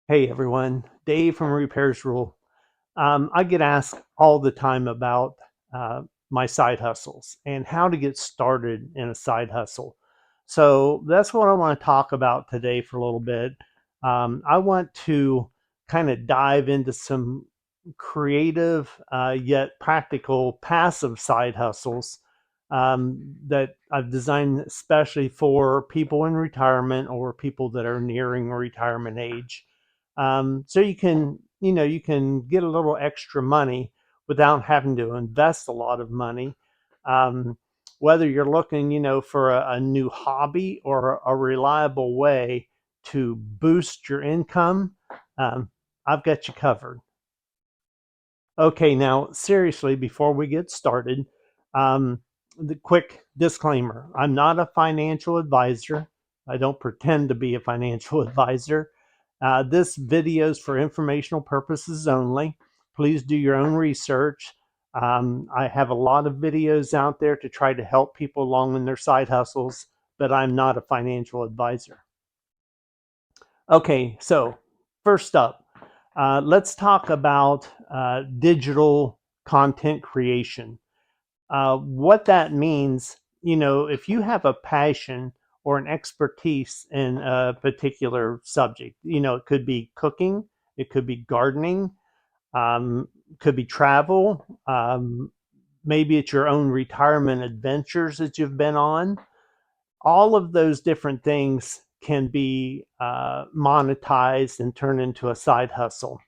Hey everyone, Dave from Repairs Rule. I get asked all the time about my side hustles and how to get started in a side hustle. So that's what I want to talk about today for a little bit. I want to kind of dive into some creative yet practical passive side hustles that I've designed especially for people in retirement or people that are nearing retirement age. So you can get a little extra money without having to invest a lot of money. Um, Whether you're looking, for a new hobby or a reliable way to boost your income, um, I've got you covered. Okay, now seriously, before we get started, um, the quick disclaimer: I'm not a financial advisor. I don't pretend to be a financial advisor. This video is for informational purposes only. Please do your own research. I have a lot of videos out there to try to help people along in their side hustles, but I'm not a financial advisor. Okay, so first up, let's talk about digital content creation. What that means, if you have a passion or an expertise in a particular subject, it could be cooking, it could be gardening, could be travel, maybe it's your own retirement adventures that you've been on. All of those different things can be monetized and turned into a side hustle.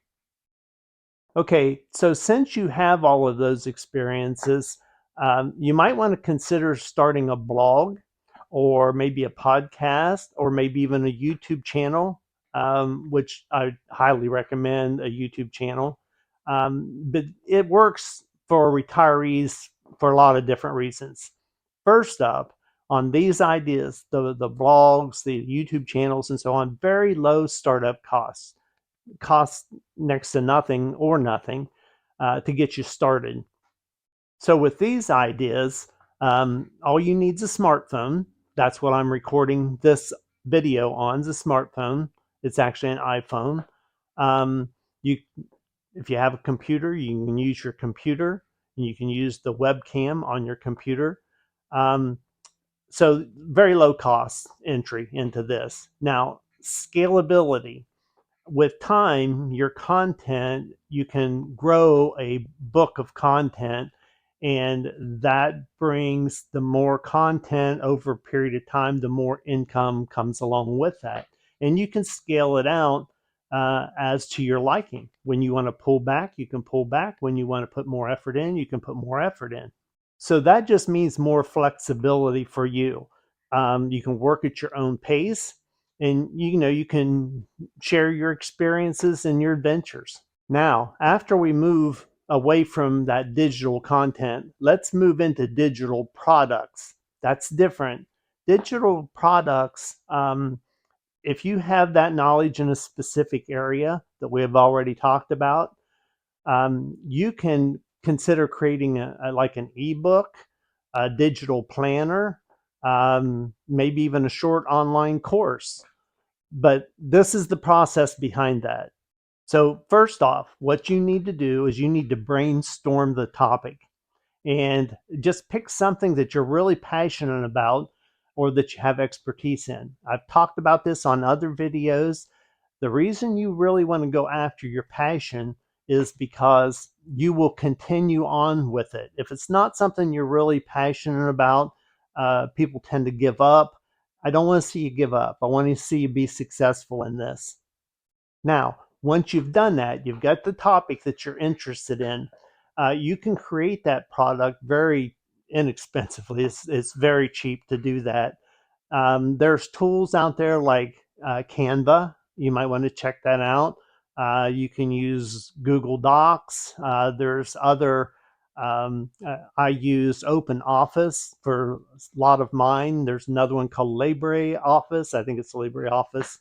Okay, so since you have all of those experiences, you might want to consider starting a blog or maybe a podcast or maybe even a YouTube channel, which I highly recommend a YouTube channel. But it works for retirees for a lot of different reasons. First up, on these ideas, the blogs, the YouTube channels, and so on, very low startup costs costs next to nothing or nothing to get you started. So with these ideas, all you need is a smartphone. That's what I'm recording this video on, is a smartphone. It's actually an iPhone. Um, you, if you have a computer, you can use your computer, and you can use the webcam on your computer. Um, so very low cost entry into this. Now, scalability: with time, your content, you can grow a book of content, and that brings the more content over a period of time, the more income comes along with that. And you can scale it out as to your liking. When you want to pull back, you can pull back. When you want to put more effort in, you can put more effort in. So that just means more flexibility for you. You can work at your own pace, and you can share your experiences and your adventures. Now, after we move away from that digital content, let's move into digital products. That's different. Digital products, if you have that knowledge in a specific area that we have already talked about, you can consider creating like an ebook, a digital planner, maybe even a short online course. But this is the process behind that. So, first off, what you need to do is you need to brainstorm the topic and just pick something that you're really passionate about or that you have expertise in. I've talked about this on other videos. The reason you really want to go after your passion is because you will continue on with it. If it's not something you're really passionate about, people tend to give up. I don't want to see you give up. I want to see you be successful in this. Now, once you've done that, you've got the topic that you're interested in. You can create that product very inexpensively. It's very cheap to do that. There's tools out there like Canva. You might want to check that out. You can use Google Docs. There's other. I use Open Office for a lot of mine. There's another one called LibreOffice. I think it's LibreOffice.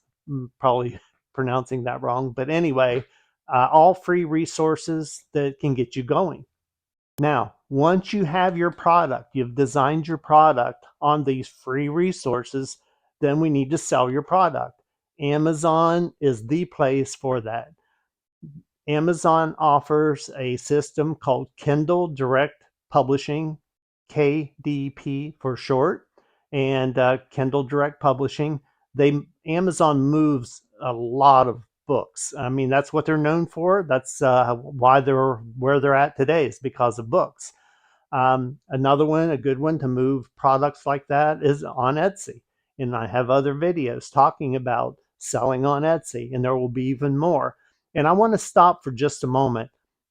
Probably pronouncing that wrong, but anyway, all free resources that can get you going. Now, once you have your product, you've designed your product on these free resources, then we need to sell your product. Amazon is the place for that. Amazon offers a system called Kindle Direct Publishing, KDP for short, and Kindle Direct Publishing. They Amazon moves a lot of books. I mean, that's what they're known for. That's why they're where they're at today is because of books. Another one, a good one to move products like that is on Etsy. And I have other videos talking about selling on Etsy, and there will be even more. And I want to stop for just a moment.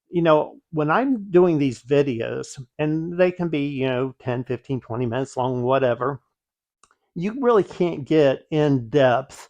You know, when I'm doing these videos, and they can be, 10, 15, 20 minutes long, whatever, you really can't get in depth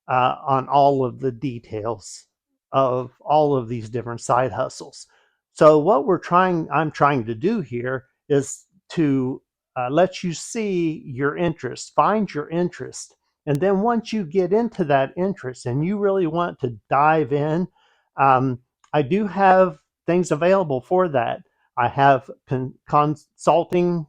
on all of the details of all of these different side hustles. So what I'm trying to do here is to let you see your interest, find your interest. And then once you get into that interest and you really want to dive in, um, I do have things available for that. I have consulting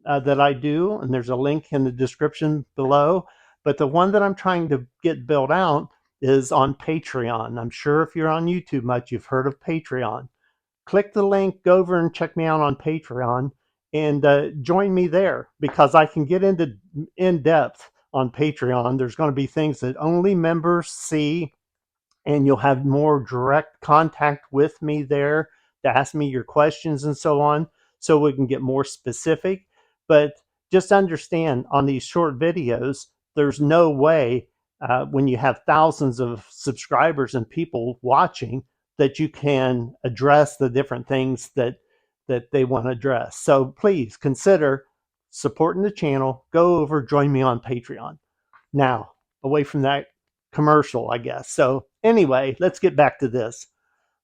that I do, and there's a link in the description below. But the one that I'm trying to get built out is on Patreon. I'm sure if you're on YouTube much, you've heard of Patreon. Click the link, go over and check me out on Patreon, and join me there because I can get into in depth on Patreon. There's going to be things that only members see, and you'll have more direct contact with me there to ask me your questions and so on, so we can get more specific. But just understand on these short videos, there's no way when you have thousands of subscribers and people watching that you can address the different things that they want to address. So please consider supporting the channel. Go over, join me on Patreon. Now, away from that commercial, I guess. So anyway, let's get back to this.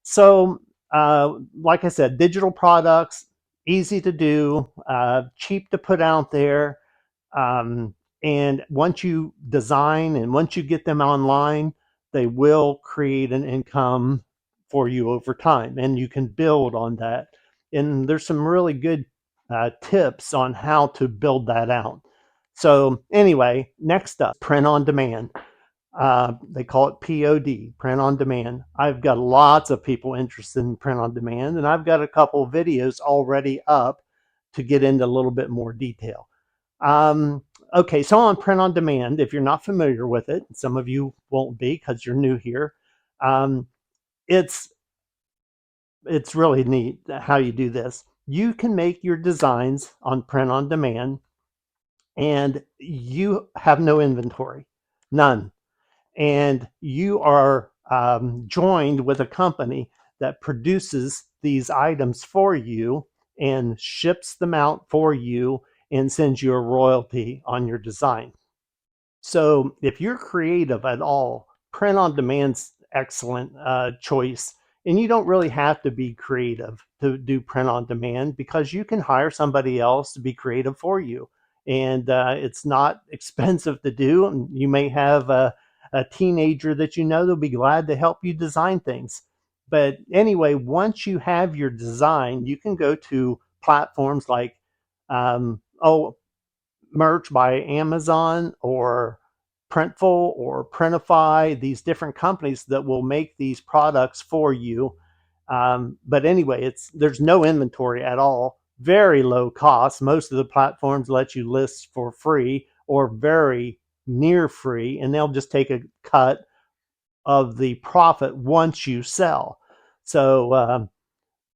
So, like I said, digital products, easy to do, cheap to put out there. Um, and once you design and once you get them online, they will create an income for you over time, and you can build on that. And there's some really good tips on how to build that out. So anyway, next up, print on demand. They call it POD, print on demand. I've got lots of people interested in print on demand, and I've got a couple of videos already up to get into a little bit more detail. Okay, so on print on demand, if you're not familiar with it, some of you won't be because you're new here. Um, it's it's really neat how you do this. You can make your designs on print on demand, and you have no inventory, none, and you are joined with a company that produces these items for you and ships them out for you and sends you a royalty on your design. So if you're creative at all, print on demand's excellent choice. And you don't really have to be creative to do print on demand because you can hire somebody else to be creative for you. And it's not expensive to do. And you may have a teenager that you know they'll be glad to help you design things. But anyway, once you have your design, you can go to platforms like Merch by Amazon or Printful or Printify, these different companies that will make these products for you. But anyway, there's no inventory at all, very low cost. Most of the platforms let you list for free or very near free, and they'll just take a cut of the profit once you sell. So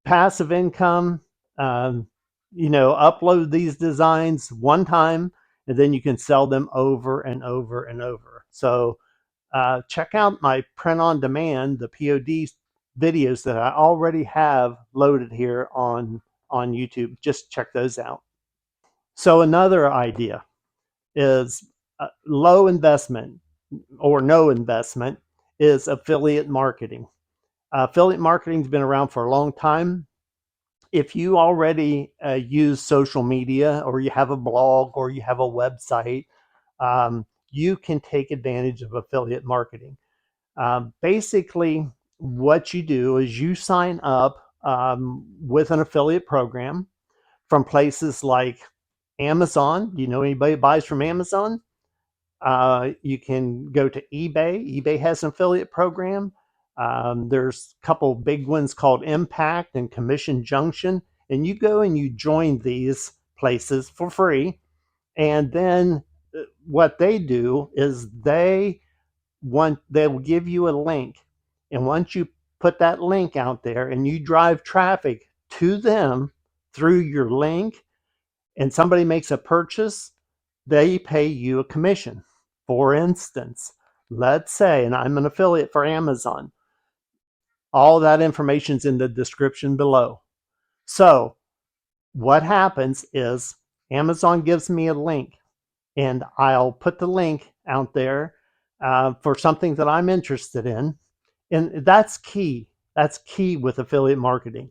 passive income, upload these designs one time and then you can sell them over and over and over. So check out my print on demand, the POD videos that I already have loaded here on YouTube. Just check those out. So another idea is low investment or no investment is affiliate marketing. Affiliate marketing has been around for a long time. If you already use social media or you have a blog or you have a website, you can take advantage of affiliate marketing. Basically, what you do is you sign up with an affiliate program from places like Amazon. You know anybody buys from Amazon? You can go to eBay. eBay has an affiliate program. There's a couple big ones called Impact and Commission Junction, and you go and you join these places for free. And then what they do is they'll give you a link, and once you put that link out there and you drive traffic to them through your link, and somebody makes a purchase, they pay you a commission. For instance, let's say, and I'm an affiliate for Amazon, all that information's in the description below. So what happens is Amazon gives me a link, and I'll put the link out there for something that I'm interested in. And that's key. That's key with affiliate marketing.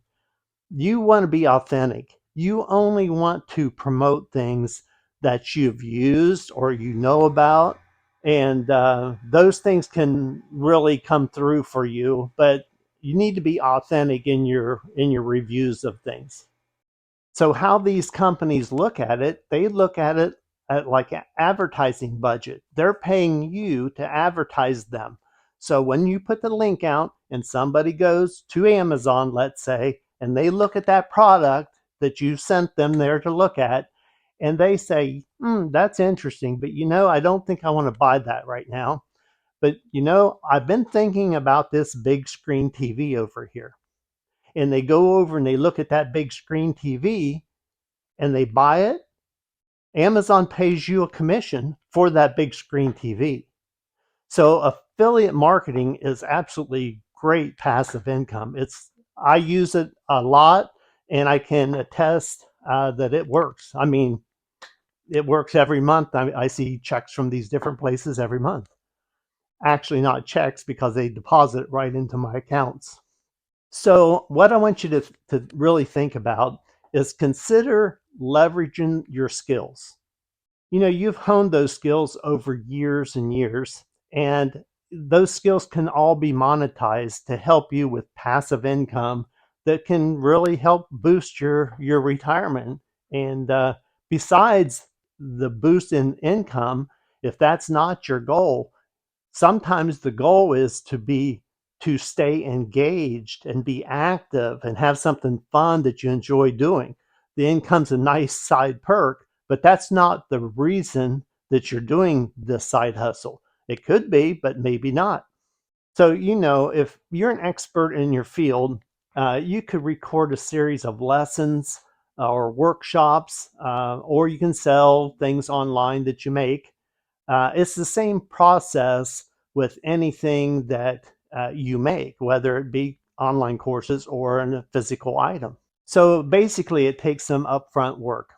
You want to be authentic. You only want to promote things that you've used or you know about, and those things can really come through for you. But you need to be authentic in your reviews of things. So how these companies look at it, they look at it at like an advertising budget. They're paying you to advertise them. So when you put the link out and somebody goes to Amazon, let's say, and they look at that product that you sent them there to look at, and they say, that's interesting, but I don't think I want to buy that right now. But I've been thinking about this big screen TV over here. And they go over and they look at that big screen TV and they buy it. Amazon pays you a commission for that big screen TV. So affiliate marketing is absolutely great passive income. I use it a lot, and I can attest that it works. I mean, it works every month. I see checks from these different places every month. Actually, not checks, because they deposit right into my accounts. So what I want you to really think about is consider leveraging your skills. You've honed those skills over years and years, and those skills can all be monetized to help you with passive income that can really help boost your retirement. And besides the boost in income, if that's not your goal, sometimes the goal is to stay engaged and be active and have something fun that you enjoy doing. The income's a nice side perk, but that's not the reason that you're doing this side hustle. It could be, but maybe not. So, if you're an expert in your field, you could record a series of lessons or workshops, or you can sell things online that you make. It's the same process with anything that you make, whether it be online courses or a physical item. So basically, it takes some upfront work.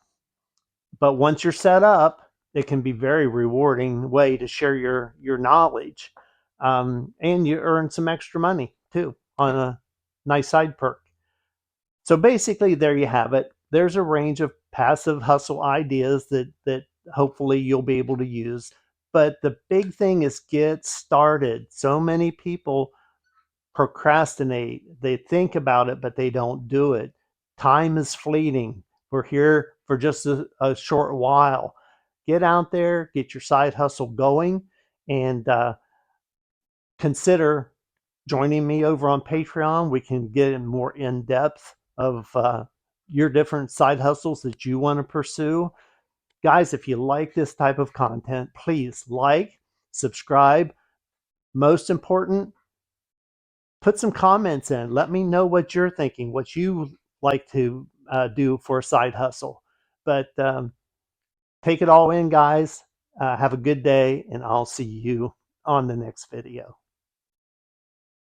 But once you're set up, it can be very rewarding way to share your knowledge, and you earn some extra money too on a nice side perk. So basically, there you have it. There's a range of passive hustle ideas that hopefully you'll be able to use. But the big thing is get started. So many people procrastinate. They think about it, but they don't do it. Time is fleeting. We're here for just a short while. Get out there, get your side hustle going, and consider joining me over on Patreon. We can get in more in depth of your different side hustles that you want to pursue. Guys, if you like this type of content, please like, subscribe. Most important, put some comments in. Let me know what you're thinking, what you like to do for a side hustle. But take it all in, guys. Have a good day, and I'll see you on the next video.